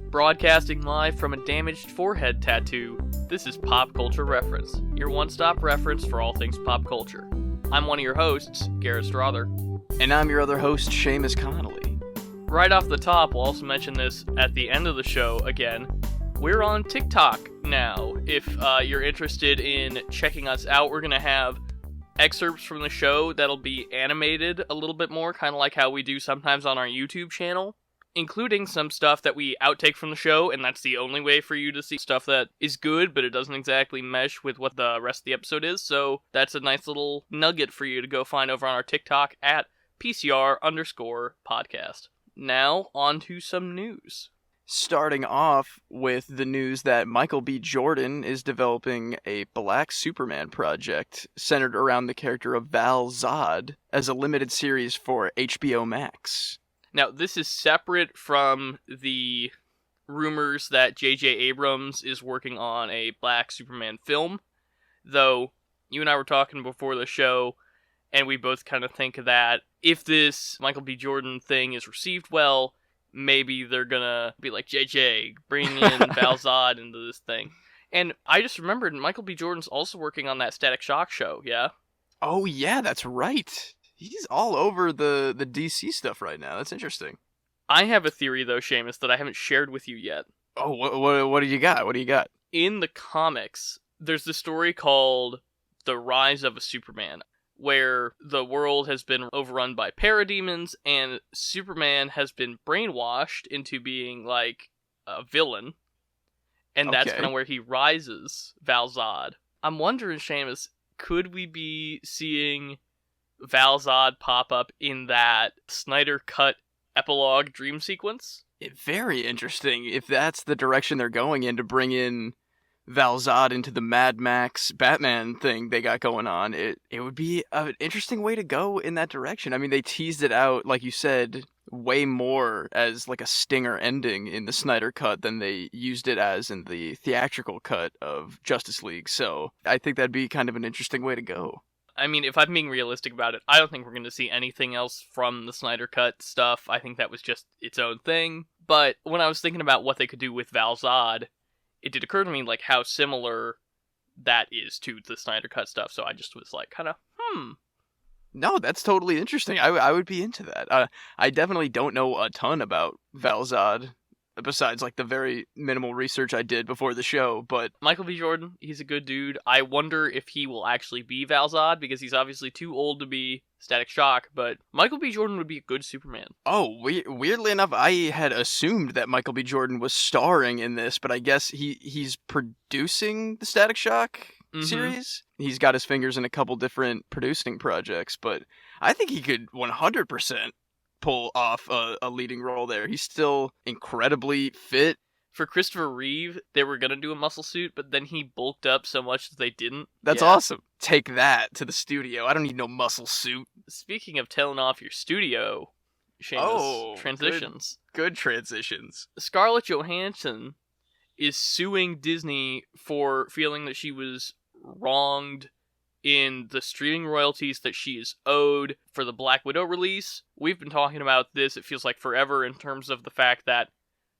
Broadcasting live from a damaged forehead tattoo, this is Pop Culture Reference, your one-stop reference for all things pop culture. I'm one of your hosts, Garrett Strother. And I'm your other host, Seamus Connolly. Right off the top, we'll also mention this at the end of the show again. We're on TikTok now. If you're interested in checking us out, we're going to have excerpts from the show that'll be animated a little bit more, kind of like how we do sometimes on our YouTube channel, including some stuff that we outtake from the show, and that's the only way for you to see stuff that is good, but it doesn't exactly mesh with what the rest of the episode is, so that's a nice little nugget for you to go find over on our TikTok at PCR_podcast. Now, on to some news. Starting off with the news that Michael B. Jordan is developing a Black Superman project centered around the character of Val Zod as a limited series for HBO Max. Now, this is separate from the rumors that J.J. Abrams is working on a Black Superman film, though you and I were talking before the show, and we both kind of think that if this Michael B. Jordan thing is received well, maybe they're gonna be like, JJ, bring in Val Zod into this thing. And I just remembered Michael B. Jordan's also working on that Static Shock show, yeah? Oh yeah, that's right. He's all over the DC stuff right now. That's interesting. I have a theory, though, Seamus, that I haven't shared with you yet. Oh, what do you got? What do you got? In the comics, there's this story called The Rise of a Superman, where the world has been overrun by parademons, and Superman has been brainwashed into being, like, a villain. And that's kind of where he rises, Val Zod. I'm wondering, Seamus, could we be seeing Val Zod pop up in that Snyder Cut epilogue dream sequence? Very interesting. If that's the direction they're going in, to bring in Val Zod into the Mad Max Batman thing they got going on, it would be an interesting way to go in that direction. I mean, they teased it out, like you said, way more as like a stinger ending in the Snyder Cut than they used it as in the theatrical cut of Justice League, so I think that'd be kind of an interesting way to go. I mean, if I'm being realistic about it, I don't think we're going to see anything else from the Snyder Cut stuff. I think that was just its own thing. But when I was thinking about what they could do with Val Zod, it did occur to me, like, how similar that is to the Snyder Cut stuff, so I just was like, kind of, No, that's totally interesting. I would be into that. I definitely don't know a ton about Val Zod, besides, like, the very minimal research I did before the show, but Michael B. Jordan, he's a good dude. I wonder if he will actually be Val Zod, because he's obviously too old to be Static Shock, but Michael B. Jordan would be a good Superman. Oh, weirdly enough, I had assumed that Michael B. Jordan was starring in this, but I guess he's producing the Static Shock series. He's got his fingers in a couple different producing projects, but I think he could 100% pull off a leading role there. He's still incredibly fit. For Christopher Reeve, they were going to do a muscle suit, but then he bulked up so much that they didn't. That's awesome. Take that to the studio. I don't need no muscle suit. Speaking of telling off your studio, Seamus, transitions. Good transitions. Scarlett Johansson is suing Disney for feeling that she was wronged in the streaming royalties that she is owed for the Black Widow release. We've been talking about this, it feels like forever, in terms of the fact that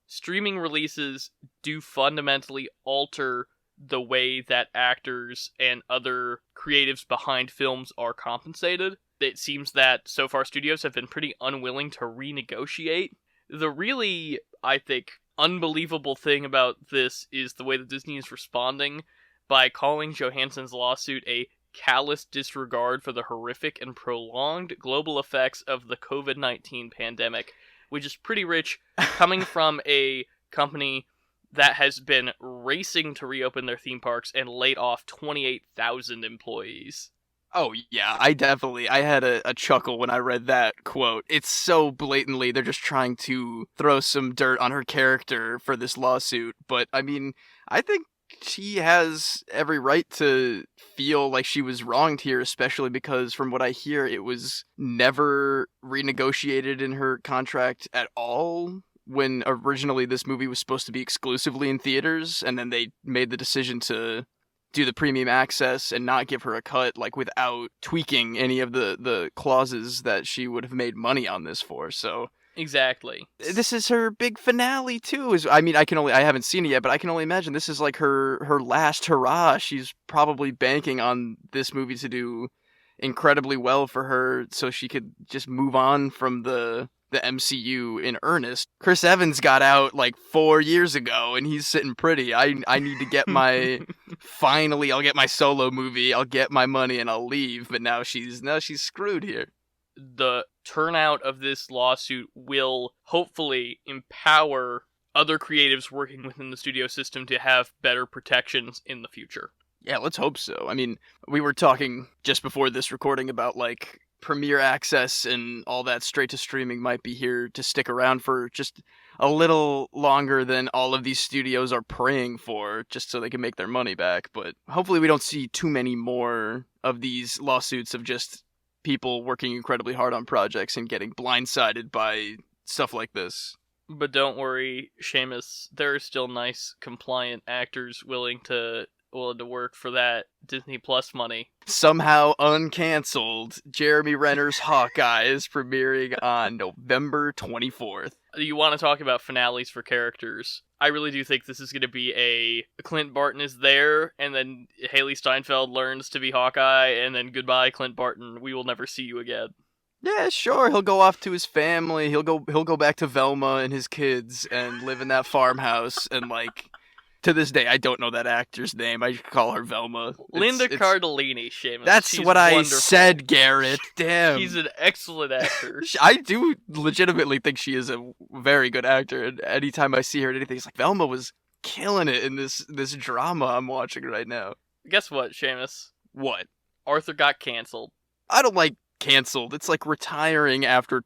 streaming releases do fundamentally alter the way that actors and other creatives behind films are compensated. It seems that so far studios have been pretty unwilling to renegotiate. The really, I think, unbelievable thing about this is the way that Disney is responding by calling Johansson's lawsuit a callous disregard for the horrific and prolonged global effects of the COVID-19 pandemic, which is pretty rich, coming from a company that has been racing to reopen their theme parks and laid off 28,000 employees. Oh, yeah, I had a chuckle when I read that quote. It's so blatantly, they're just trying to throw some dirt on her character for this lawsuit, but, I mean, I think she has every right to feel like she was wronged here, especially because from what I hear, it was never renegotiated in her contract at all when originally this movie was supposed to be exclusively in theaters, and then they made the decision to do the premium access and not give her a cut, like, without tweaking any of the clauses that she would have made money on this for, so Exactly. This is her big finale too. I haven't seen it yet, but I can only imagine this is like her last hurrah. She's probably banking on this movie to do incredibly well for her, so she could just move on from the MCU in earnest. Chris Evans got out like 4 years ago, and he's sitting pretty. I need to get my finally. I'll get my solo movie. I'll get my money, and I'll leave. But now she's screwed here. The turnout of this lawsuit will hopefully empower other creatives working within the studio system to have better protections in the future. Yeah, let's hope so. I mean, we were talking just before this recording about like Premiere Access and all that straight to streaming might be here to stick around for just a little longer than all of these studios are praying for, just so they can make their money back. But hopefully we don't see too many more of these lawsuits of just people working incredibly hard on projects and getting blindsided by stuff like this. But don't worry, Seamus, there are still nice, compliant actors willing to work for that Disney Plus money. Somehow uncancelled, Jeremy Renner's Hawkeye is premiering on November 24th. You want to talk about finales for characters? I really do think this is going to be a Clint Barton is there, and then Haley Steinfeld learns to be Hawkeye, and then goodbye, Clint Barton. We will never see you again. Yeah, sure. He'll go off to his family. He'll go back to Velma and his kids and live in that farmhouse. And like, to this day, I don't know that actor's name. I call her Velma. Linda Cardellini, Seamus. That's She's what I wonderful. said, Garrett. Damn. She's an excellent actor. I do legitimately think she is a very good actor. And anytime I see her in anything, it's like Velma was killing it in this drama I'm watching right now. Guess what, Seamus? What? Arthur got canceled. I don't like canceled. It's like retiring after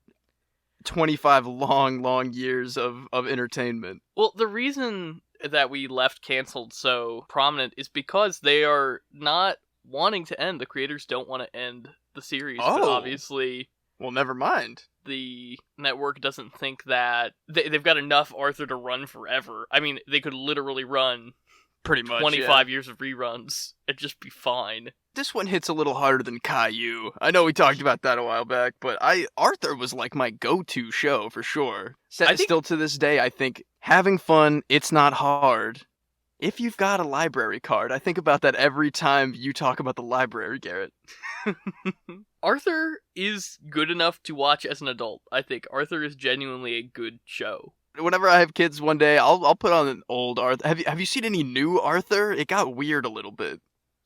25 long years of entertainment. Well, the reason that we left canceled so prominent is because they are not wanting to end. The creators don't want to end the series, but obviously... Well, never mind. The network doesn't think that... They've got enough Arthur to run forever. I mean, they could literally run pretty much 25 years of reruns and just be fine. This one hits a little harder than Caillou. I know we talked about that a while back, but Arthur was like my go-to show for sure. Still to this day, I think having fun, it's not hard. If you've got a library card, I think about that every time you talk about the library, Garrett. Arthur is good enough to watch as an adult. I think Arthur is genuinely a good show. Whenever I have kids one day, I'll put on an old Arthur. Have you seen any new Arthur? It got weird a little bit.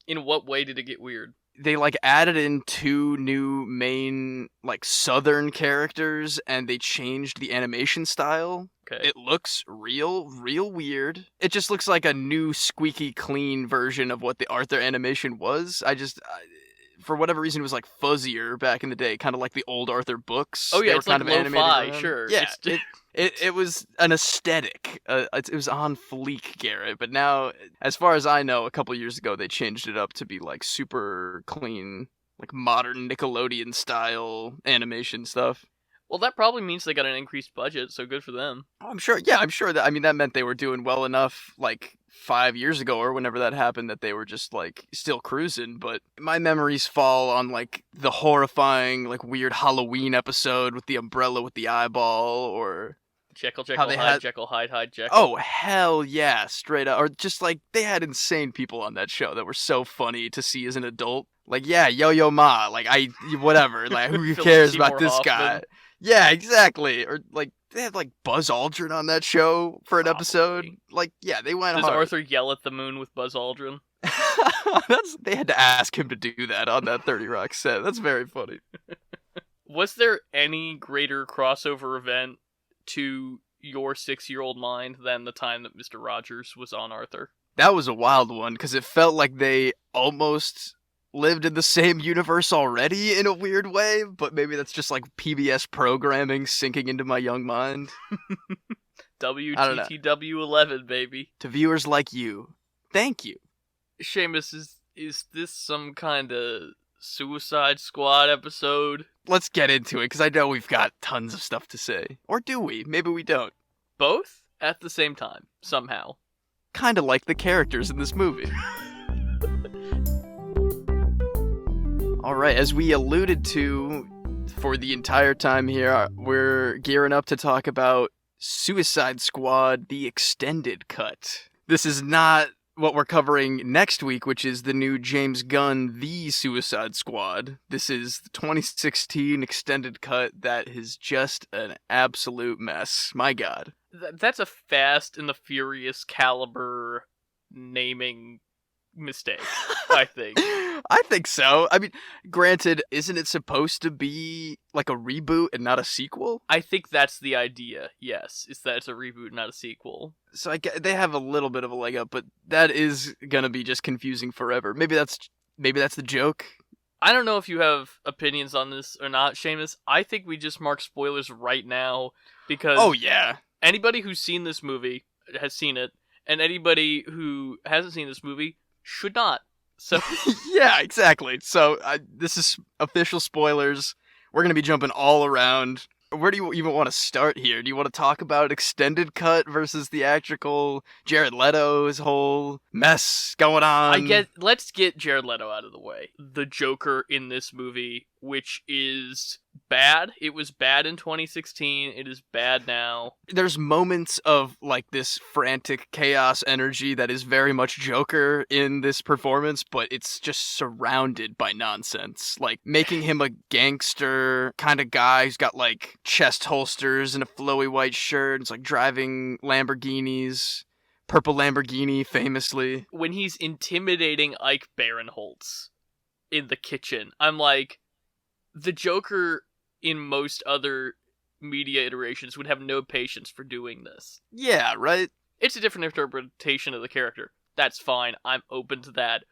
In what way did it get weird? They like added in 2 new main like southern characters, and they changed the animation style. Okay. It looks real weird. It just looks like a new squeaky clean version of what the Arthur animation was. For whatever reason, it was like fuzzier back in the day, kind of like the old Arthur books. Oh yeah, they it's were kind like of lo-fi, animated around. sure. Yeah, it was an aesthetic. It was on fleek, Garrett. But now, as far as I know, a couple years ago, they changed it up to be like super clean, like modern Nickelodeon style animation stuff. Well, that probably means they got an increased budget, so good for them. Oh, I'm sure. Yeah, I'm sure that. I mean, that meant they were doing well enough, like 5 years ago or whenever that happened, that they were just like still cruising. But my memories fall on like the horrifying, like weird Halloween episode with the umbrella with the eyeball, or Jekyll, Hyde, Jekyll, Hyde, Jekyll. Oh, hell yeah, straight up. Or just like they had insane people on that show that were so funny to see as an adult. Like, yeah, Yo-Yo Ma, like whatever, like who cares about this guy? Yeah, exactly. Or like they had like Buzz Aldrin on that show for an episode. Like, yeah, they went hard. Does Arthur yell at the moon with Buzz Aldrin? They had to ask him to do that on that 30 Rock set. That's very funny. Was there any greater crossover event to your 6-year-old mind than the time that Mr. Rogers was on Arthur? That was a wild one, because it felt like they almost lived in the same universe already in a weird way, but maybe that's just like PBS programming sinking into my young mind. WTTW 11, baby. To viewers like you, thank you. Seamus, is this some kind of Suicide Squad episode? Let's get into it, because I know we've got tons of stuff to say. Or do we? Maybe we don't. Both? At the same time, somehow. Kinda like the characters in this movie. Alright, as we alluded to For the entire time here, we're gearing up to talk about Suicide Squad, the extended cut. This is not what we're covering next week, which is the new James Gunn, The Suicide Squad. This is the 2016 extended cut that is just an absolute mess. My God. That's a Fast and the Furious caliber naming mistake, I think. I think so. I mean, granted, isn't it supposed to be like a reboot and not a sequel? I think that's the idea, yes, is that it's a reboot, not a sequel. So they have a little bit of a leg up, but that is gonna be just confusing forever. Maybe that's the joke. I don't know if you have opinions on this or not, Seamus. I think we just mark spoilers right now, because oh yeah, anybody who's seen this movie has seen it, and anybody who hasn't seen this movie should not. So yeah, exactly. So this is official spoilers. We're going to be jumping all around. Where do you even want to start here? Do you want to talk about extended cut versus theatrical? Jared Leto's whole mess going on? Let's get Jared Leto out of the way. The Joker in this movie, which is bad. It was bad in 2016. It is bad now. There's moments of like this frantic chaos energy that is very much Joker in this performance, but it's just surrounded by nonsense. Like making him a gangster kind of guy who's got like chest holsters and a flowy white shirt. It's like driving Lamborghinis. Purple Lamborghini, famously. When he's intimidating Ike Barinholtz in the kitchen, I'm like, the Joker in most other media iterations would have no patience for doing this. Yeah, right? It's a different interpretation of the character. That's fine. I'm open to that.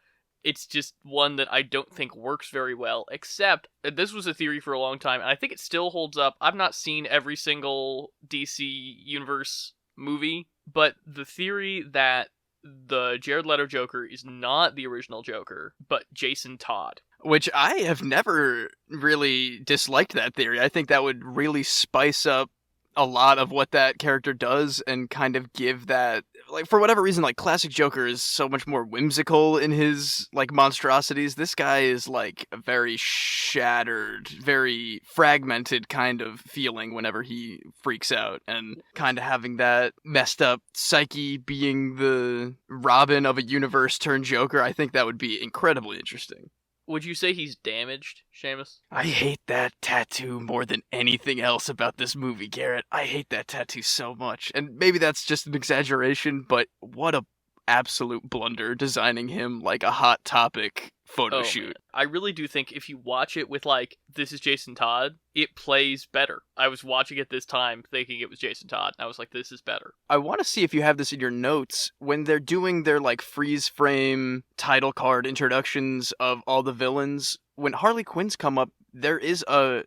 It's just one that I don't think works very well, except this was a theory for a long time, and I think it still holds up. I've not seen every single DC Universe movie, but the theory that the Jared Leto Joker is not the original Joker, but Jason Todd. Which I have never really disliked that theory. I think that would really spice up a lot of what that character does and kind of give that, like, for whatever reason, like, classic Joker is so much more whimsical in his, like, monstrosities. This guy is, like, a very shattered, very fragmented kind of feeling whenever he freaks out, and kind of having that messed up psyche being the Robin of a universe turned Joker, I think that would be incredibly interesting. Would you say he's damaged, Seamus? I hate that tattoo more than anything else about this movie, Garrett. I hate that tattoo so much. And maybe that's just an exaggeration, but what a absolute blunder designing him like a Hot Topic photo shoot. Man. I really do think if you watch it with, like, this is Jason Todd, it plays better. I was watching it this time thinking it was Jason Todd, and I was like, this is better. I want to see if you have this in your notes. When they're doing their, like, freeze frame title card introductions of all the villains, when Harley Quinn's come up, there's a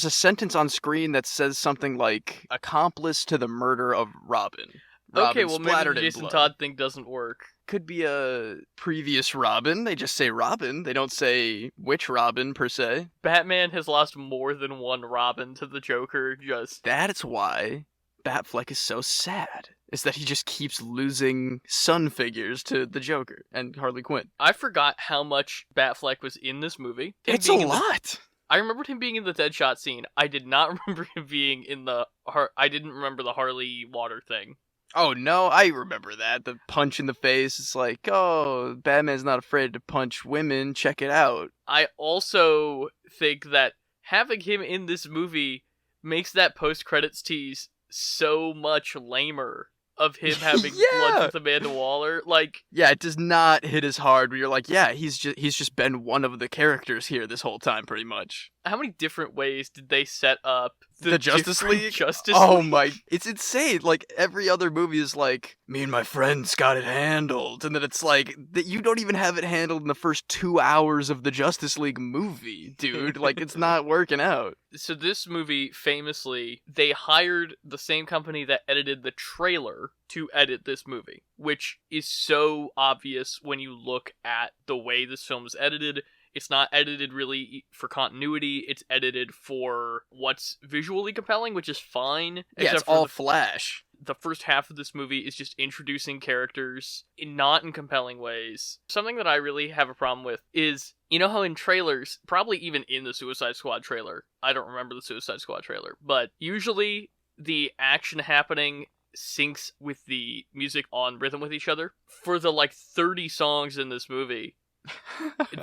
sentence on screen that says something like, accomplice to the murder of Robin. Okay, well, maybe the Jason Todd thing doesn't work. Could be a previous Robin. They just say Robin. They don't say which Robin, per se. Batman has lost more than one Robin to the Joker, That's why Batfleck is so sad, is that he just keeps losing son figures to the Joker and Harley Quinn. I forgot how much Batfleck was in this movie. It's a lot! I remembered him being in the Deadshot scene. I did not remember him being in I didn't remember the Harley water thing. Oh, no, I remember that. The punch in the face. It's like, oh, Batman's not afraid to punch women. Check it out. I also think that having him in this movie makes that post-credits tease so much lamer of him having lunch with Amanda Waller. Like, yeah, it does not hit as hard where you're like, yeah, he's just been one of the characters here this whole time, pretty much. How many different ways did they set up the Justice League? Oh my, it's insane. Like, every other movie is like, me and my friends got it handled. And then it's like, that you don't even have it handled in the first 2 hours of the Justice League movie, dude. Like, it's not working out. So this movie, famously, they hired the same company that edited the trailer to edit this movie, which is so obvious when you look at the way this film is edited. It's not edited really for continuity. It's edited for what's visually compelling, which is fine. Yeah, it's all flash. The first half of this movie is just introducing characters not in compelling ways. Something that I really have a problem with is, you know how in trailers, probably even in the Suicide Squad trailer, I don't remember the Suicide Squad trailer, but usually the action happening syncs with the music on rhythm with each other. For the 30 songs in this movie,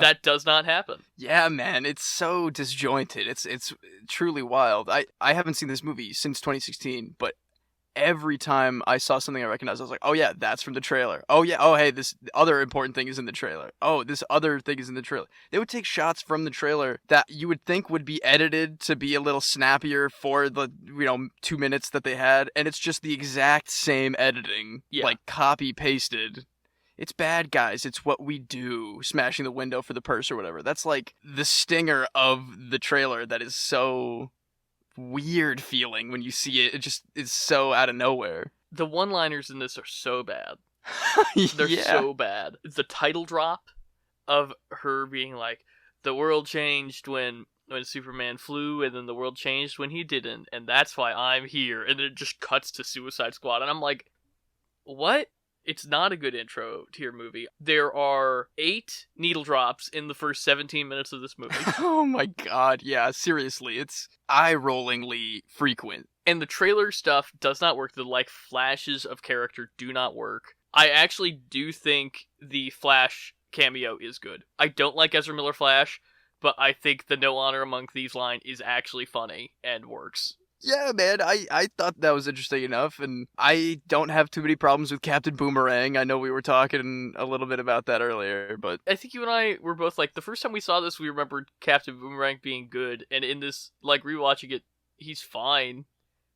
that does not happen. Yeah, man, it's so disjointed. It's truly wild. I haven't seen this movie since 2016, but every time I saw something I recognized, I was like, oh yeah, that's from the trailer. Oh yeah, oh hey, this other important thing is in the trailer. Oh, this other thing is in the trailer. They would take shots from the trailer that you would think would be edited to be a little snappier for the 2 minutes that they had, and it's just the exact same editing, copy pasted. It's bad, guys. It's what we do. Smashing the window for the purse or whatever. That's like the stinger of the trailer that is so weird feeling when you see it. It just is so out of nowhere. The one-liners in this are so bad. They're so bad. The title drop of her being like, the world changed when Superman flew, and then the world changed when he didn't, and that's why I'm here. And then it just cuts to Suicide Squad, and I'm like, what? It's not a good intro to your movie. There are 8 needle drops in the first 17 minutes of this movie. Oh my god, yeah, seriously, it's eye-rollingly frequent. And the trailer stuff does not work. The, flashes of character do not work. I actually do think the Flash cameo is good. I don't like Ezra Miller Flash, but I think the No Honor Among Thieves line is actually funny and works. Yeah, man, I thought that was interesting enough, and I don't have too many problems with Captain Boomerang. I know we were talking a little bit about that earlier, but I think you and I were both the first time we saw this, we remembered Captain Boomerang being good, and in this, rewatching it, he's fine,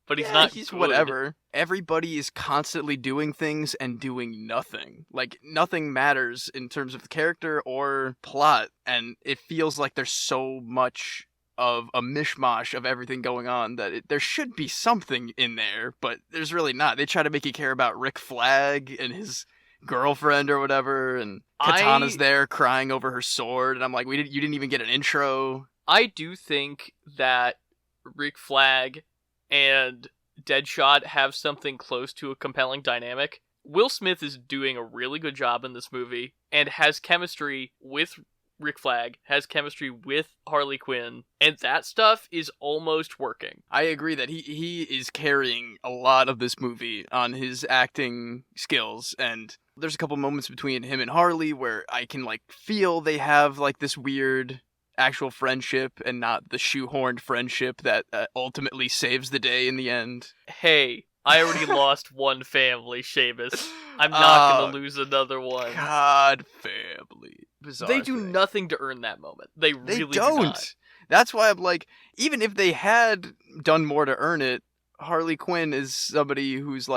but he's not he's good. Whatever. Everybody is constantly doing things and doing nothing. Nothing matters in terms of the character or plot, and it feels like there's so much of a mishmash of everything going on that there should be something in there, but there's really not. They try to make you care about Rick Flag and his girlfriend or whatever, and Katana's there crying over her sword, and I'm like, you didn't even get an intro. I do think that Rick Flag and Deadshot have something close to a compelling dynamic. Will Smith is doing a really good job in this movie and has chemistry with Rick Flag, has chemistry with Harley Quinn, and that stuff is almost working. I agree that he is carrying a lot of this movie on his acting skills, and there's a couple moments between him and Harley where I can feel they have this weird actual friendship and not the shoehorned friendship that ultimately saves the day in the end. Hey, I already lost one family, Seamus. I'm not gonna lose another one. God, family. Bizarre they do thing. Nothing to earn that moment. They really don't. Do not. That's why I'm even if they had done more to earn it, Harley Quinn is somebody who's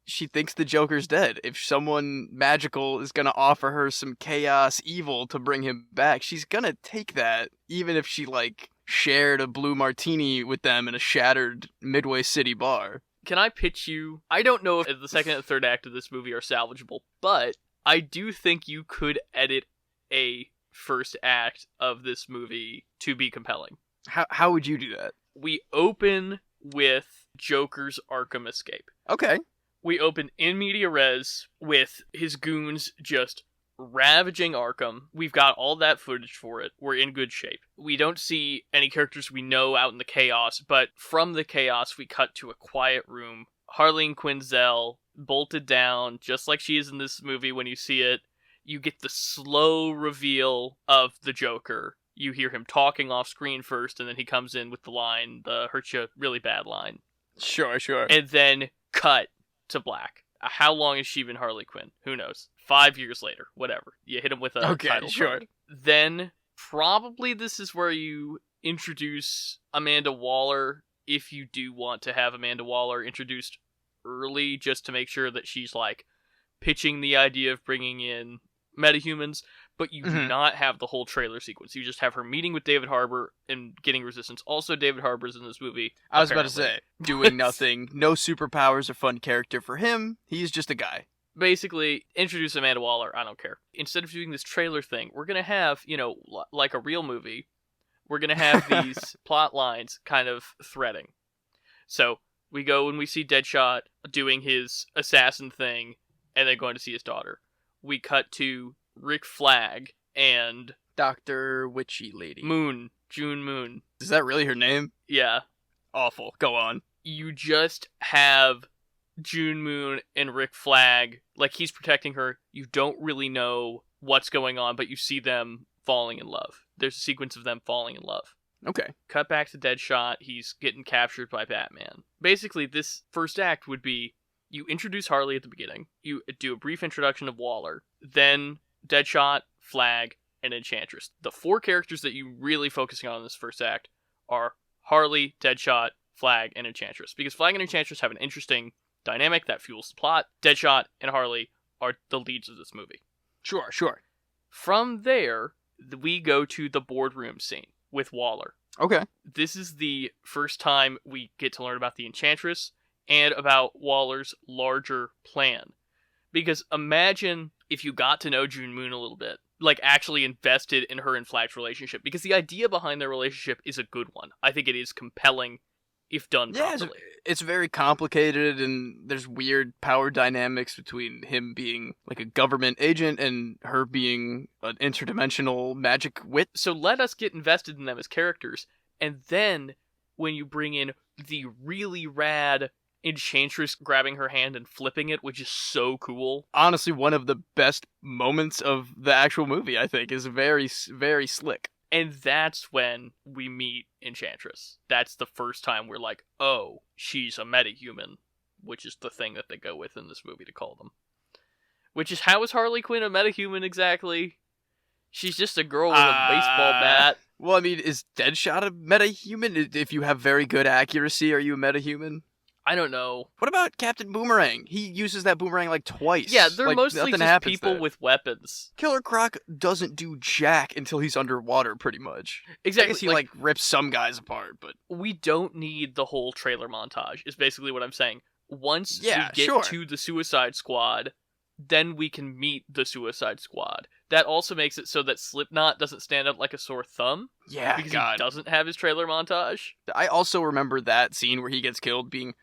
she thinks the Joker's dead. If someone magical is gonna offer her some chaos evil to bring him back, she's gonna take that, even if she shared a blue martini with them in a shattered Midway City bar. Can I pitch you? I don't know if the second and third act of this movie are salvageable, but I do think you could edit a first act of this movie to be compelling. How would you do that? We open with Joker's Arkham escape. Okay. We open in media res with his goons just ravaging Arkham. We've got all that footage for it. We're in good shape. We don't see any characters we know out in the chaos, but from the chaos we cut to a quiet room. Harleen Quinzel bolted down, just like she is in this movie when you see it. You get the slow reveal of the Joker. You hear him talking off screen first, and then he comes in with the line, the hurt you really bad line. Sure. And then cut to black. How long has she been Harley Quinn? Who knows? 5 years later. Whatever. You hit him with a title card. Then, probably this is where you introduce Amanda Waller, if you do want to have Amanda Waller introduced early, just to make sure that she's pitching the idea of bringing in metahumans, but you do not have the whole trailer sequence. You just have her meeting with David Harbour and getting resistance. Also, David Harbour's in this movie. I was about to say, doing nothing, no superpowers or fun character for him. He's just a guy. basically, introduce Amanda Waller, I don't care. Instead of doing this trailer thing, we're going to have, like a real movie, we're going to have these plot lines kind of threading. So, we go and we see Deadshot doing his assassin thing, and then going to see his daughter. We cut to Rick Flag and Dr. Witchy Lady. June Moon. Is that really her name? Yeah. Awful. Go on. You just have June Moon and Rick Flag, like he's protecting her. You don't really know what's going on, but you see them falling in love. There's a sequence of them falling in love. Okay. Cut back to Deadshot. He's getting captured by Batman. Basically, this first act would be you introduce Harley at the beginning. You do a brief introduction of Waller. Then Deadshot, Flag, and Enchantress. The 4 characters that you're really focusing on in this first act are Harley, Deadshot, Flag, and Enchantress. Because Flag and Enchantress have an interesting dynamic that fuels the plot. Deadshot and Harley are the leads of this movie. Sure. From there, we go to the boardroom scene with Waller. Okay. This is the first time we get to learn about the Enchantress and about Waller's larger plan. Because imagine if you got to know June Moon a little bit, like actually invested in her and Flag's relationship. Because the idea behind their relationship is a good one. I think it is compelling if done properly. It's very complicated, and there's weird power dynamics between him being like a government agent and her being an interdimensional magic wit. So let us get invested in them as characters, and then when you bring in the really rad Enchantress grabbing her hand and flipping it, which is so cool. Honestly, one of the best moments of the actual movie, I think, is very, very slick. And that's when we meet Enchantress. That's the first time we're like, oh, she's a metahuman, which is the thing that they go with in this movie to call them. Which is, how is Harley Quinn a metahuman exactly? She's just a girl with a baseball bat. Well, I mean, is Deadshot a metahuman? If you have very good accuracy, are you a metahuman? I don't know. What about Captain Boomerang? He uses that boomerang like twice. Yeah, they're like, mostly just people with weapons. Killer Croc doesn't do jack until he's underwater, pretty much. Exactly. I guess he like rips some guys apart, but we don't need the whole trailer montage, is basically what I'm saying. Once we get to the Suicide Squad, then we can meet the Suicide Squad. That also makes it so that Slipknot doesn't stand out like a sore thumb. Yeah, because he doesn't have his trailer montage. I also remember that scene where he gets killed being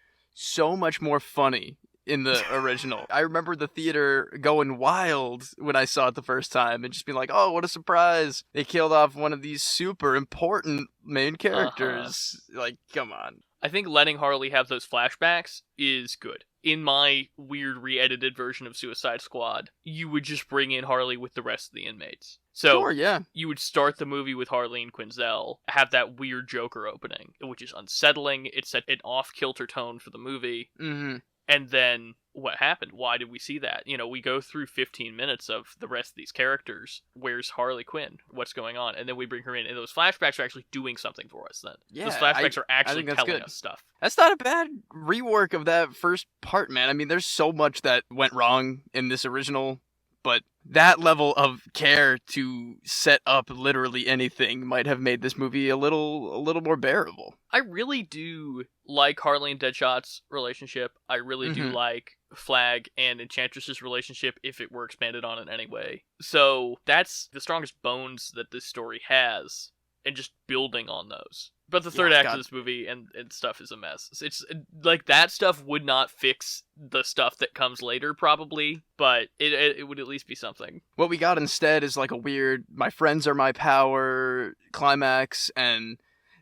so much more funny in the original. I remember the theater going wild when I saw it the first time and just being like, oh, what a surprise. They killed off one of these super important main characters. Like, come on. I think letting Harley have those flashbacks is good. In my weird re-edited version of Suicide Squad, you would just bring in Harley with the rest of the inmates. So sure, yeah. You would start the movie with Harley and Quinzel, have that weird Joker opening, which is unsettling. It set an off-kilter tone for the movie. Mm-hmm. And then, what happened? Why did we see that? We go through 15 minutes of the rest of these characters. Where's Harley Quinn? What's going on? And then we bring her in, and those flashbacks are actually doing something for us then. Yeah, those flashbacks are actually telling us stuff. That's not a bad rework of that first part, man. I mean, there's so much that went wrong in this original, but that level of care to set up literally anything might have made this movie a little more bearable. I really do like Harley and Deadshot's relationship. I really do like Flag and Enchantress's relationship if it were expanded on in any way. So that's the strongest bones that this story has, and just building on those. But the third act of this movie and stuff is a mess. It's like that stuff would not fix the stuff that comes later, probably, but it would at least be something. What we got instead is like a weird "my friends are my power" climax, and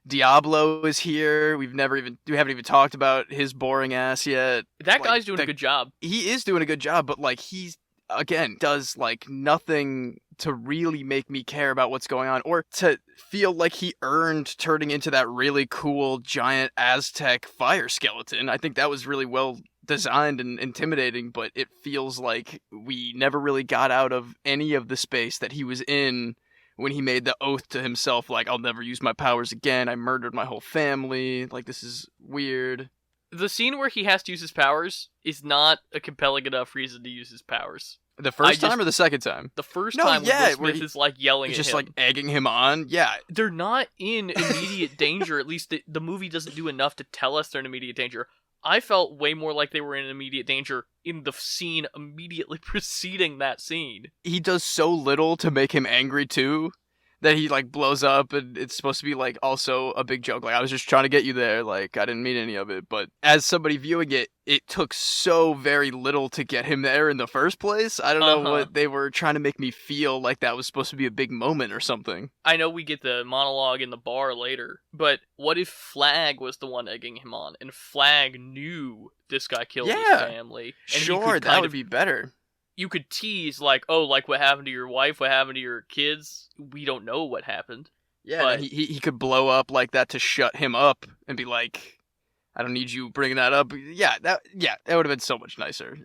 Diablo is here. We haven't even talked about his boring ass yet. That guy's doing a good job. He is doing a good job, but like he's again does like nothing to really make me care about what's going on, or to feel like he earned turning into that really cool giant Aztec fire skeleton. I think that was really well designed and intimidating, but it feels like we never really got out of any of the space that he was in when he made the oath to himself, like, I'll never use my powers again, I murdered my whole family, like, this is weird. The scene where he has to use his powers is not a compelling enough reason to use his powers. The first time or the second time? The first time when Will Smith is like yelling at him. Just like egging him on? Yeah. They're not in immediate danger. At least the movie doesn't do enough to tell us they're in immediate danger. I felt way more like they were in immediate danger in the scene immediately preceding that scene. He does so little to make him angry too, that he like blows up, and it's supposed to be like also a big joke. Like, I was just trying to get you there. Like, I didn't mean any of it. But as somebody viewing it, it took so very little to get him there in the first place. I don't know what they were trying to make me feel like that was supposed to be a big moment or something. I know we get the monologue in the bar later, but what if Flag was the one egging him on, and Flag knew this guy killed his family? And sure, that would be better. You could tease, like, oh, like what happened to your wife, what happened to your kids? We don't know what happened. Yeah, but he could blow up like that to shut him up and be like, I don't need you bringing that up. Yeah, that would have been so much nicer.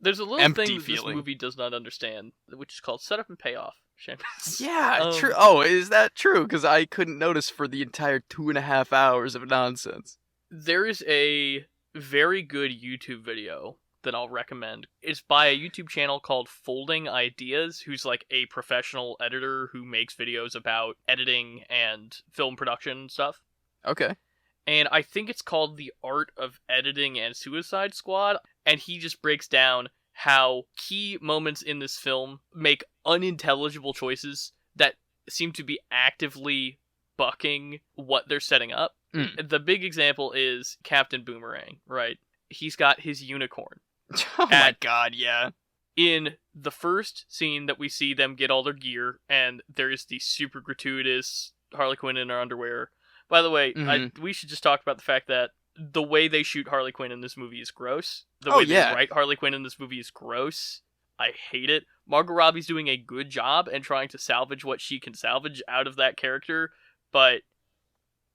There's a little empty thing that feeling. This movie does not understand, which is called setup and payoff. Seamus. Yeah, true. Oh, is that true? Because I couldn't notice for the entire 2.5 hours of nonsense. There is a very good YouTube video that I'll recommend. It's by a YouTube channel called Folding Ideas, who's like a professional editor who makes videos about editing and film production and stuff. Okay. And I think it's called The Art of Editing and Suicide Squad, and he just breaks down how key moments in this film make unintelligible choices that seem to be actively bucking what they're setting up. The big example is Captain Boomerang, right? He's got his unicorn. Oh my god, yeah. In the first scene that we see them get all their gear, and there's the super gratuitous Harley Quinn in her underwear. By the way, we should just talk about the fact that the way they shoot Harley Quinn in this movie is gross. The way they write Harley Quinn in this movie is gross. I hate it. Margot Robbie's doing a good job and trying to salvage what she can salvage out of that character, but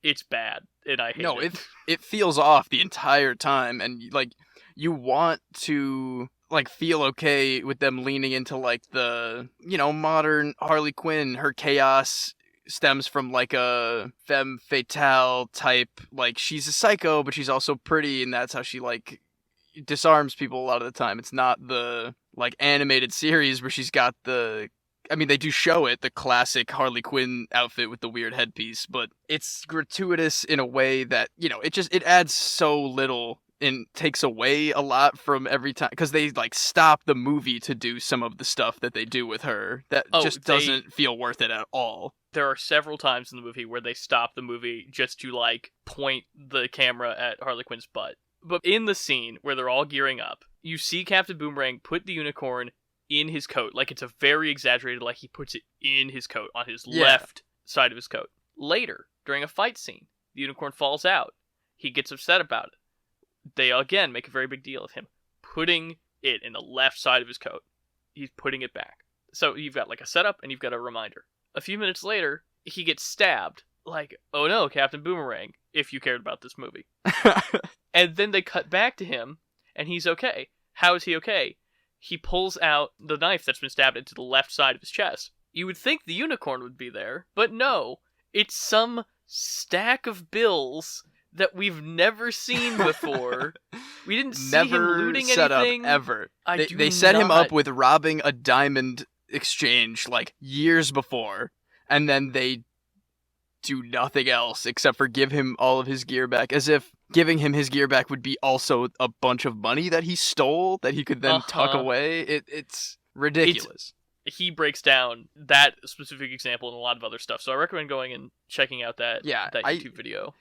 it's bad, and I hate it. It feels off the entire time, and like, you want to like feel okay with them leaning into like the, modern Harley Quinn. Her chaos stems from like a femme fatale type, like she's a psycho, but she's also pretty, and that's how she like disarms people a lot of the time. It's not the like animated series where she's got they do show it, the classic Harley Quinn outfit with the weird headpiece, but it's gratuitous in a way that, it adds so little and takes away a lot from every time, because they like stop the movie to do some of the stuff that they do with her that doesn't feel worth it at all. There are several times in the movie where they stop the movie just to like point the camera at Harley Quinn's butt. But in the scene where they're all gearing up, you see Captain Boomerang put the unicorn in his coat. Like, it's a very exaggerated, like he puts it in his coat, on his left side of his coat. Later, during a fight scene, the unicorn falls out. He gets upset about it. They again make a very big deal of him putting it in the left side of his coat. He's putting it back. So you've got like a setup and you've got a reminder. A few minutes later, he gets stabbed. Like, oh no, Captain Boomerang, if you cared about this movie. And then they cut back to him, and he's okay. How is he okay? He pulls out the knife that's been stabbed into the left side of his chest. You would think the unicorn would be there, but no. It's some stack of bills that we've never seen before. We didn't see him looting set anything. Up ever. They set him up with robbing a diamond exchange like years before, and then they do nothing else except for give him all of his gear back, as if giving him his gear back would be also a bunch of money that he stole that he could then tuck away. It's ridiculous. He breaks down that specific example and a lot of other stuff, so I recommend going and checking out that YouTube video.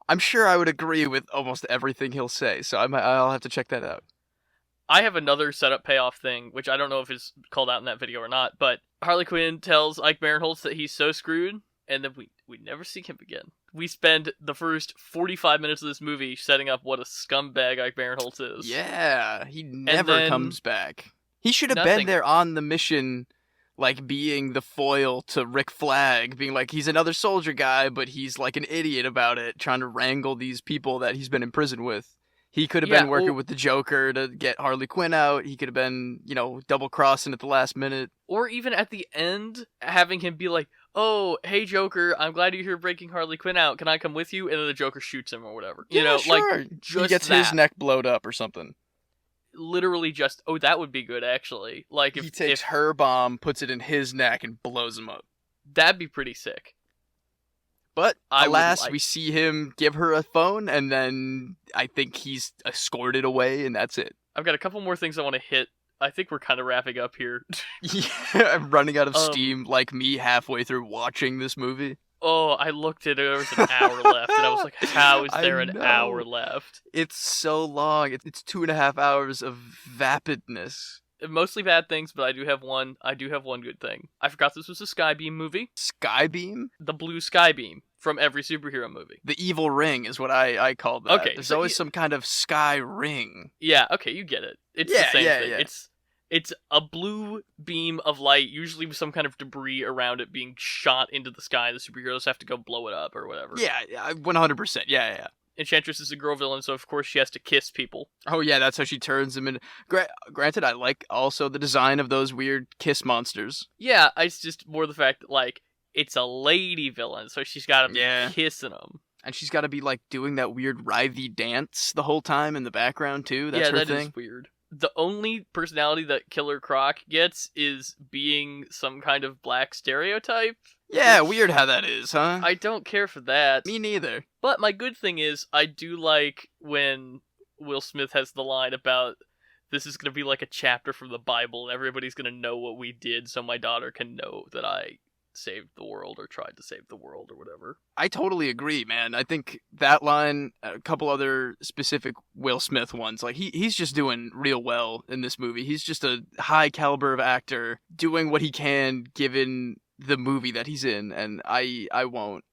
I'm sure I would agree with almost everything he'll say, so I'll have to check that out. I have another setup payoff thing, which I don't know if it's called out in that video or not, but Harley Quinn tells Ike Barinholtz that he's so screwed, and then we never see him again. We spend the first 45 minutes of this movie setting up what a scumbag Ike Barinholtz is. Yeah, he never comes back. He should have been there on the mission, like being the foil to Rick Flag, being like, he's another soldier guy, but he's like an idiot about it, trying to wrangle these people that he's been in prison with. He could have been working with the Joker to get Harley Quinn out. He could have been, double-crossing at the last minute. Or even at the end, having him be like, oh, hey Joker, I'm glad you're here breaking Harley Quinn out. Can I come with you? And then the Joker shoots him or whatever. Sure. Like, just he gets his neck blowed up or something. Literally just, that would be good, actually. Like, if he takes her bomb, puts it in his neck, and blows him up. That'd be pretty sick. But alas, like... we see him give her a phone, and then I think he's escorted away, and that's it. I've got a couple more things I want to hit. I think we're kind of wrapping up here. Yeah, I'm running out of steam like me halfway through watching this movie. Oh, I looked at it, there was an hour left, and I was like, how is there an hour left? It's so long. It's 2.5 hours of vapidness. Mostly bad things, but I do have one good thing. I forgot this was a Skybeam movie. Skybeam? The blue Skybeam from every superhero movie. The evil ring is what I call that. Okay, There's always some kind of sky ring. Yeah, okay, you get it. It's the same thing. Yeah. It's a blue beam of light, usually with some kind of debris around it being shot into the sky. The superheroes have to go blow it up or whatever. Yeah, 100%. Yeah. Enchantress is a girl villain, so of course she has to kiss people. Oh yeah, that's how she turns them into... Granted, I like also the design of those weird kiss monsters. Yeah, it's just more the fact that, like, it's a lady villain, so she's gotta be kissing them. And she's gotta be, like, doing that weird writhy dance the whole time in the background, too. That's her thing. Yeah, that is weird. The only personality that Killer Croc gets is being some kind of black stereotype. Yeah, weird how that is, huh? I don't care for that. Me neither. But my good thing is, I do like when Will Smith has the line about, this is going to be like a chapter from the Bible, and everybody's going to know what we did, so my daughter can know that I saved the world, or tried to save the world, or whatever. I totally agree, man. I think that line, a couple other specific Will Smith ones, like, he's just doing real well in this movie. He's just a high caliber of actor, doing what he can, given the movie that he's in, and I won't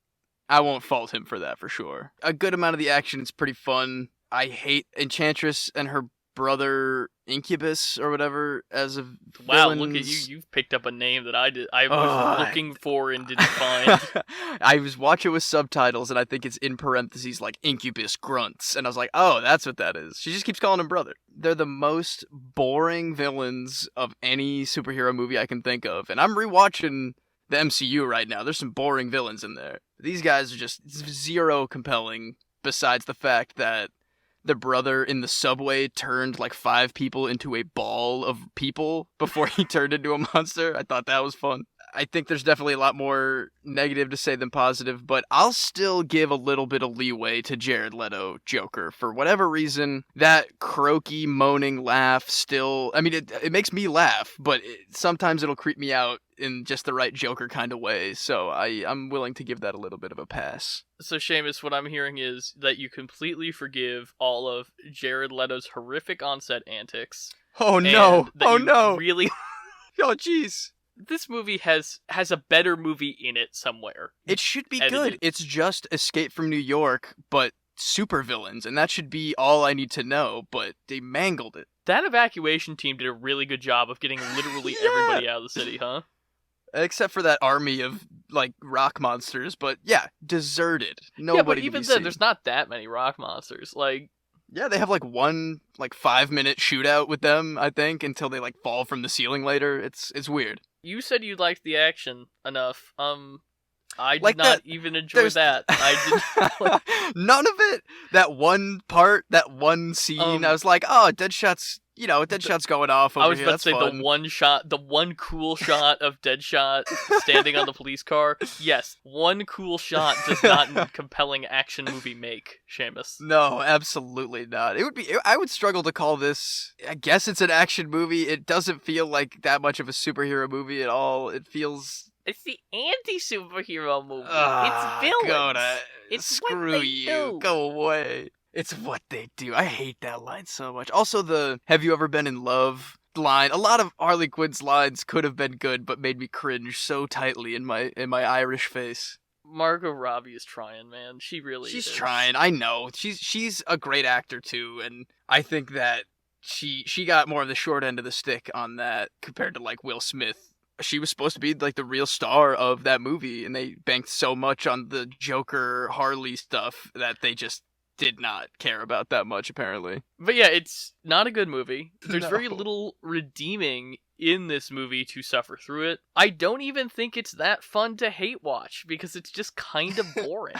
fault him for that, for sure. A good amount of the action is pretty fun. I hate Enchantress and her brother Incubus or whatever as a villains. Wow, look at you. You've picked up a name that I was looking for and didn't find. I was watching with subtitles, and I think it's in parentheses like Incubus grunts, and I was like, oh, that's what that is. She just keeps calling him brother. They're the most boring villains of any superhero movie I can think of, and I'm rewatching the MCU right now. There's some boring villains in there. These guys are just zero compelling, besides the fact that the brother in the subway turned like 5 people into a ball of people before he turned into a monster. I thought that was fun. I think there's definitely a lot more negative to say than positive, but I'll still give a little bit of leeway to Jared Leto Joker. For whatever reason, that croaky, moaning laugh still... I mean, it makes me laugh, but sometimes it'll creep me out in just the right Joker kind of way, so I'm willing to give that a little bit of a pass. So, Seamus, what I'm hearing is that you completely forgive all of Jared Leto's horrific on-set antics. Oh, no! Oh, no! Really... Oh, jeez! This movie has a better movie in it somewhere. It should be good. It's just Escape from New York, but supervillains, and that should be all I need to know, but they mangled it. That evacuation team did a really good job of getting literally everybody out of the city, huh? Except for that army of, like, rock monsters, but yeah, deserted. Nobody. Yeah, but even then, there's not that many rock monsters. Like, yeah, they have, like, one, 5-minute shootout with them, I think, until they, like, fall from the ceiling later. It's weird. You said you liked the action enough. I did not even enjoy that. I did none of it. That one part, that one scene, I was like, oh, Deadshot's going off over here. I was about to say fun. The one cool shot of Deadshot standing on the police car. Yes, one cool shot does not compelling action movie make, Seamus. No, absolutely not. I would struggle to call this, I guess it's an action movie. It doesn't feel like that much of a superhero movie at all. It feels... It's the anti-superhero movie. It's villains. It's screw you. Go away. It's what they do. I hate that line so much. Also, the "Have you ever been in love?" line. A lot of Harley Quinn's lines could have been good, but made me cringe so tightly in my Irish face. Margot Robbie is trying, man. She really is. She's trying. I know. She's a great actor too, and I think that she got more of the short end of the stick on that compared to like Will Smith. She was supposed to be like the real star of that movie, and they banked so much on the Joker Harley stuff that they just did not care about that much, apparently. But yeah, it's not a good movie. There's very little redeeming in this movie to suffer through it. I don't even think it's that fun to hate watch, because it's just kind of boring.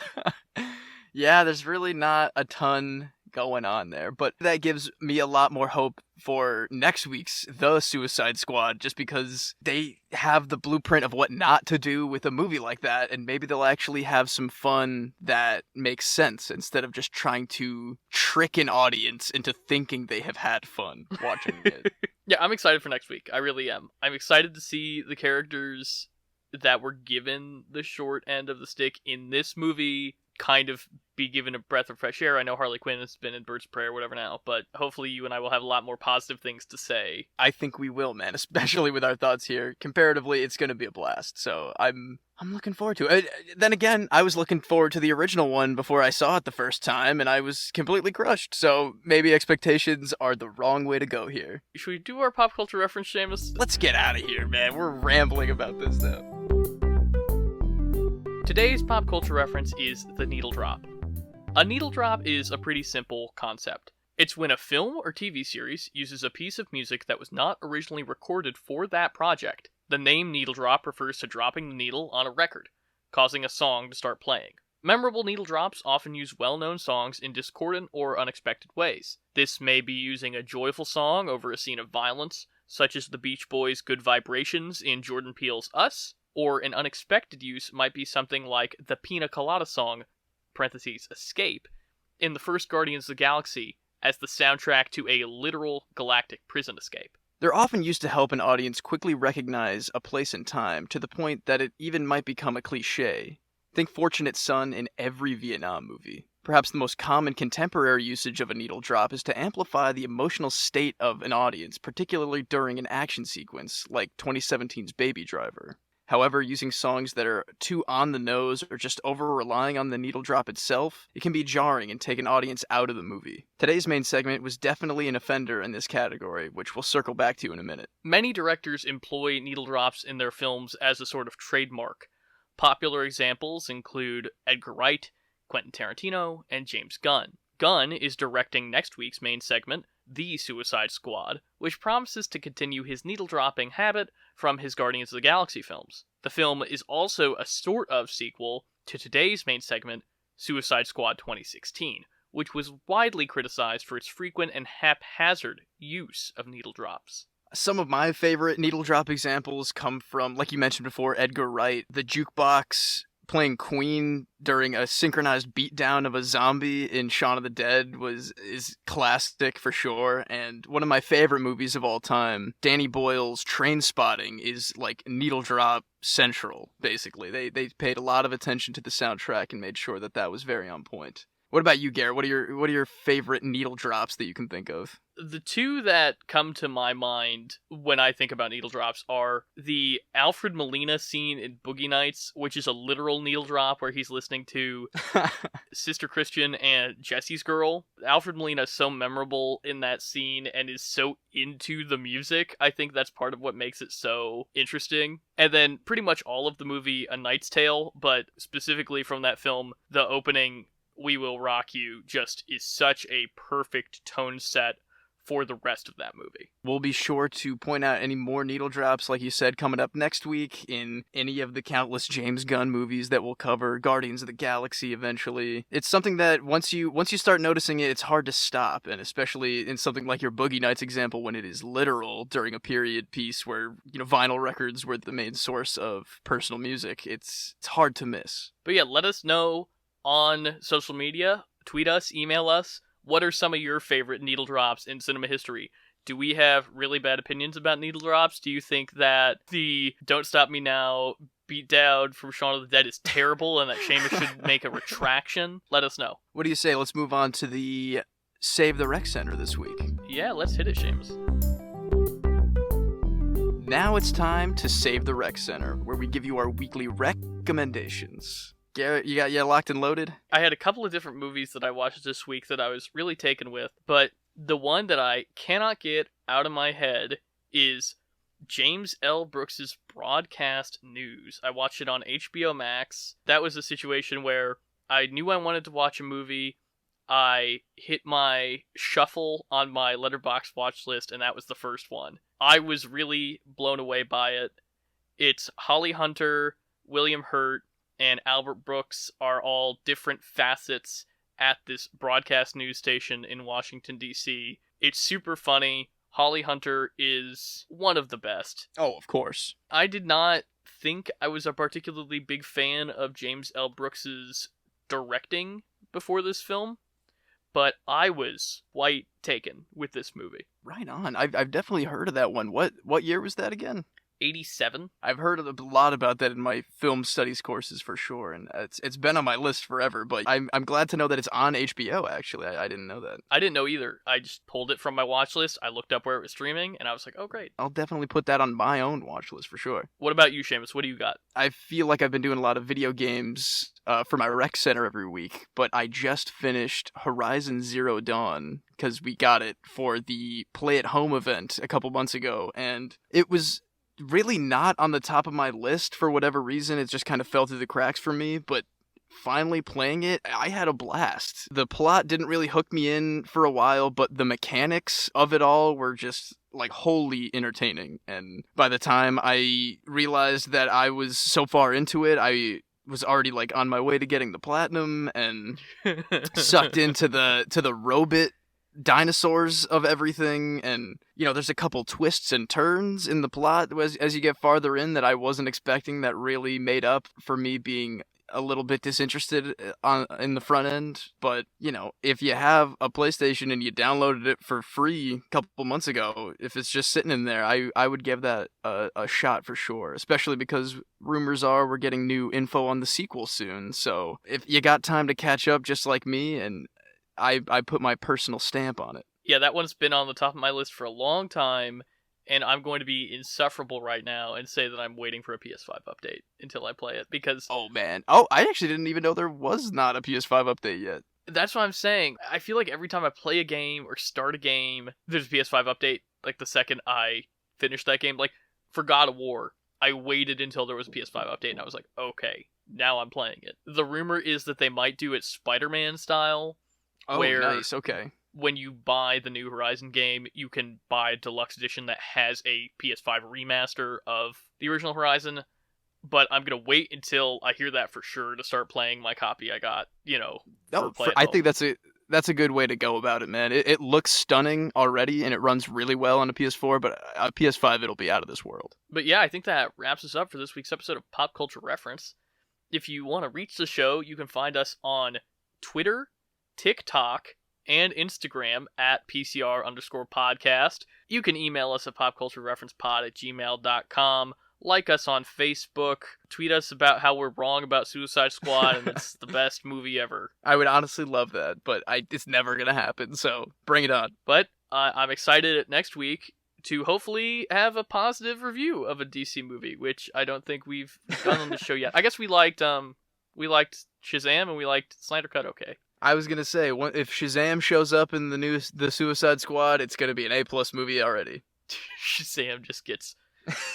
Yeah, there's really not a ton going on there. But that gives me a lot more hope for next week's The Suicide Squad, just because they have the blueprint of what not to do with a movie like that, and maybe they'll actually have some fun that makes sense instead of just trying to trick an audience into thinking they have had fun watching it. Yeah, I'm excited for next week. I really am. I'm excited to see the characters that were given the short end of the stick in this movie kind of be given a breath of fresh air. I know Harley Quinn has been in Birds of Prey or whatever now, but hopefully you and I will have a lot more positive things to say. I think we will, man, especially with our thoughts here. Comparatively, it's going to be a blast, so I'm looking forward to it. Then again, I was looking forward to the original one before I saw it the first time, and I was completely crushed, so maybe expectations are the wrong way to go here. Should we do our pop culture reference, Seamus? Let's get out of here, man. We're rambling about this now. Today's pop culture reference is the needle drop. A needle drop is a pretty simple concept. It's when a film or TV series uses a piece of music that was not originally recorded for that project. The name needle drop refers to dropping the needle on a record, causing a song to start playing. Memorable needle drops often use well-known songs in discordant or unexpected ways. This may be using a joyful song over a scene of violence, such as the Beach Boys' Good Vibrations in Jordan Peele's Us, or an unexpected use might be something like the Pina Colada song, parentheses, Escape, in the first Guardians of the Galaxy as the soundtrack to a literal galactic prison escape. They're often used to help an audience quickly recognize a place and time, to the point that it even might become a cliché. Think Fortunate Son in every Vietnam movie. Perhaps the most common contemporary usage of a needle drop is to amplify the emotional state of an audience, particularly during an action sequence, like 2017's Baby Driver. However, using songs that are too on the nose or just over-relying on the needle drop itself, it can be jarring and take an audience out of the movie. Today's main segment was definitely an offender in this category, which we'll circle back to in a minute. Many directors employ needle drops in their films as a sort of trademark. Popular examples include Edgar Wright, Quentin Tarantino, and James Gunn. Gunn is directing next week's main segment, The Suicide Squad, which promises to continue his needle-dropping habit from his Guardians of the Galaxy films. The film is also a sort of sequel to today's main segment, Suicide Squad 2016, which was widely criticized for its frequent and haphazard use of needle drops. Some of my favorite needle drop examples come from, like you mentioned before, Edgar Wright. The jukebox playing Queen during a synchronized beatdown of a zombie in Shaun of the Dead is classic for sure, and one of my favorite movies of all time, Danny Boyle's Trainspotting, is like needle drop central, basically. They paid a lot of attention to the soundtrack and made sure that that was very on point. What about you, Garrett? What are your favorite needle drops that you can think of? The two that come to my mind when I think about needle drops are the Alfred Molina scene in Boogie Nights, which is a literal needle drop where he's listening to Sister Christian and Jesse's Girl. Alfred Molina is so memorable in that scene and is so into the music. I think that's part of what makes it so interesting. And then pretty much all of the movie A Knight's Tale, but specifically from that film, the opening We Will Rock You just is such a perfect tone set for the rest of that movie. We'll be sure to point out any more needle drops, like you said, coming up next week in any of the countless James Gunn movies that we'll cover, Guardians of the Galaxy eventually. It's something that once you start noticing it, it's hard to stop, and especially in something like your Boogie Nights example when it is literal during a period piece where, vinyl records were the main source of personal music. It's hard to miss. But yeah, let us know on social media, tweet us, email us. What are some of your favorite needle drops in cinema history? Do we have really bad opinions about needle drops? Do you think that the Don't Stop Me Now beatdown from Shaun of the Dead is terrible and that Seamus should make a retraction? Let us know. What do you say? Let's move on to the Save the Rec Center this week. Yeah, let's hit it, Seamus. Now it's time to Save the Rec Center, where we give you our weekly recommendations. Garrett, you got locked and loaded? I had a couple of different movies that I watched this week that I was really taken with, but the one that I cannot get out of my head is James L. Brooks's Broadcast News. I watched it on HBOMax. That was a situation where I knew I wanted to watch a movie. I hit my shuffle on my Letterboxd watch list, and that was the first one. I was really blown away by it. It's Holly Hunter, William Hurt, and Albert Brooks are all different facets at this broadcast news station in Washington, D.C. It's super funny. Holly Hunter is one of the best. Oh, of course. I did not think I was a particularly big fan of James L. Brooks's directing before this film, but I was quite taken with this movie. Right on. I've definitely heard of that one. What year was that again? 87. I've heard a lot about that in my film studies courses for sure, and it's been on my list forever. But I'm glad to know that it's on HBO. Actually, I didn't know that. I didn't know either. I just pulled it from my watch list. I looked up where it was streaming, and I was like, "Oh, great!" I'll definitely put that on my own watch list for sure. What about you, Seamus? What do you got? I feel like I've been doing a lot of video games for my rec center every week, but I just finished Horizon Zero Dawn because we got it for the Play at Home event a couple months ago, and it was really not on the top of my list for whatever reason. It just kind of fell through the cracks for me, but finally playing it, I had a blast. The plot didn't really hook me in for a while, but the mechanics of it all were just like wholly entertaining. And by the time I realized that I was so far into it, I was already like on my way to getting the platinum and sucked into the robot dinosaurs of everything. And there's a couple twists and turns in the plot as you get farther in that I wasn't expecting, that really made up for me being a little bit disinterested in the front end. But if you have a PlayStation and you downloaded it for free a couple months ago, if it's just sitting in there, I would give that a shot for sure, especially because rumors are we're getting new info on the sequel soon. So if you got time to catch up just like me, and I put my personal stamp on it. Yeah, that one's been on the top of my list for a long time, and I'm going to be insufferable right now and say that I'm waiting for a PS5 update until I play it, because... Oh, man. Oh, I actually didn't even know there was not a PS5 update yet. That's what I'm saying. I feel like every time I play a game or start a game, there's a PS5 update, like the second I finish that game. Like, for God of War, I waited until there was a PS5 update, and I was like, okay, now I'm playing it. The rumor is that they might do it Spider-Man style. Oh, where nice, okay. When you buy the new Horizon game, you can buy a deluxe edition that has a PS5 remaster of the original Horizon, but I'm going to wait until I hear that for sure to start playing my copy I got, I think that's a good way to go about it, man. It looks stunning already, and it runs really well on a PS4, but a PS5, it'll be out of this world. But yeah, I think that wraps us up for this week's episode of Pop Culture Reference. If you want to reach the show, you can find us on Twitter, TikTok, and Instagram at PCR_podcast. You can email us at popculturereferencepod@gmail.com. Like us on Facebook. Tweet us about how we're wrong about Suicide Squad and it's the best movie ever. I would honestly love that, but it's never going to happen, so bring it on. But I'm excited next week to hopefully have a positive review of a DC movie, which I don't think we've done on the show yet. I guess we liked Shazam and we liked Snyder Cut okay. I was going to say, if Shazam shows up in the Suicide Squad, it's going to be an A+ movie already. Shazam just gets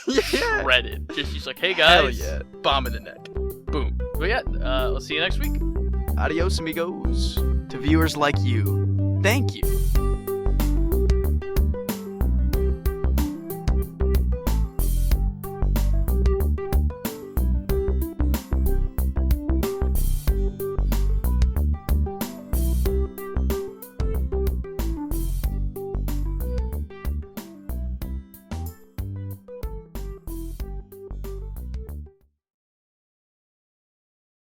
yeah. shredded. She's like, hey guys. Hell yeah. Bomb in the neck. Boom. But yeah, we'll see you next week. Adios, amigos. To viewers like you, thank you.